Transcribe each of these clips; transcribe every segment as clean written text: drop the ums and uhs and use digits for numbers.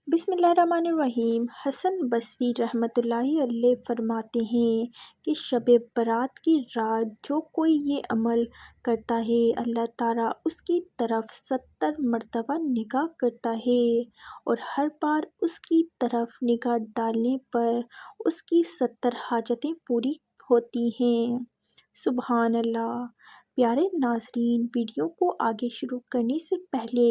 बिस्मिल्लाहिर्रहमानिर्रहीम। हसन बसरी रहमतुल्लाहि अलैह फरमाते हैं कि शब बारात की रात जो कोई ये अमल करता है अल्लाह ताला उसकी तरफ 70 मरतबा निगाह करता है और हर बार उसकी तरफ निगाह डालने पर उसकी 70 हाजतें पूरी होती हैं। सुबहान अल्लाह। प्यारे नाज़रीन, वीडियो को आगे शुरू करने से पहले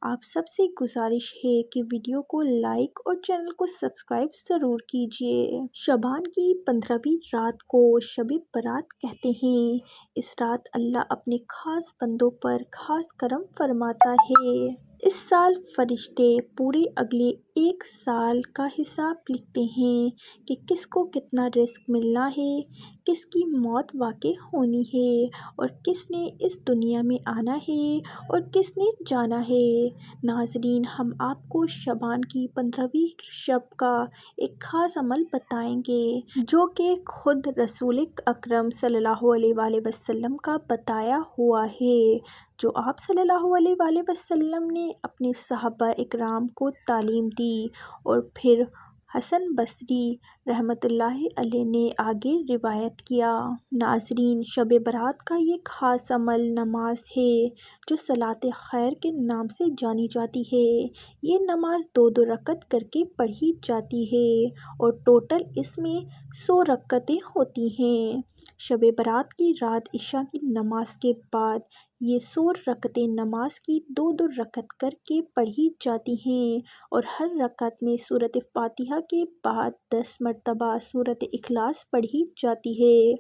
आप सबसे गुजारिश है कि वीडियो को लाइक और चैनल को सब्सक्राइब ज़रूर कीजिए। शबान की 15वीं रात को शब बारात कहते हैं। इस रात अल्लाह अपने ख़ास बंदों पर ख़ास करम फरमाता है। इस साल फरिश्ते पूरे अगले 1 साल का हिसाब लिखते हैं कि किसको कितना रिस्क मिलना है, किसकी मौत वाक़ई होनी है और किसने इस दुनिया में आना है और किसने जाना है। नाज़रीन, हम आपको शबान की 15वीं शब का एक ख़ास अमल बताएंगे जो कि खुद रसूल अकरम सल्लल्लाहु अलैहि वसल्लम का बताया हुआ है, जो आप सल्लल्लाहु अलैहि वसल्लम ने अपने सहाबा इकराम को तालीम दी और फिर हसन बसरी रहमतुल्लाहि अलैह ने आगे रिवायत किया। नाज़रीन, शब बारात का ये ख़ास अमल नमाज है जो सलात खैर के नाम से जानी जाती है। ये नमाज 2-2 रकत करके पढ़ी जाती है और टोटल इसमें 100 रकतें होती हैं। शब बारात की रात इशा की नमाज के बाद ये 100 रकतें नमाज की 2-2 रकत करके पढ़ी जाती हैं और हर रकत में सूरत फातिहा के बाद 10 मरतबा सूरत इखलास पढ़ी जाती है।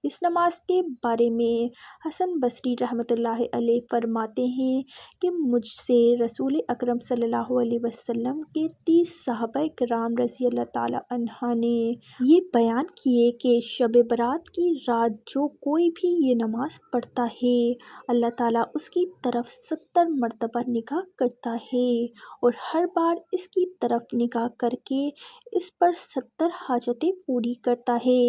इस नमाज के बारे में हसन बसरी रहमतुल्लाहि अलैह फरमाते हैं कि मुझसे रसूल अकरम सल्लल्लाहु अलैहि वसल्लम के 30 सहाबा किराम रज़ी अल्लाह ताला अन्हा ने ये बयान किए कि शब बारात की रात जो कोई भी ये नमाज पढ़ता है अल्लाह ताला उसकी तरफ 70 मरतबा निगाह करता है और हर बार इसकी तरफ निगाह करके इस पर 70 हाजतें पूरी करता है।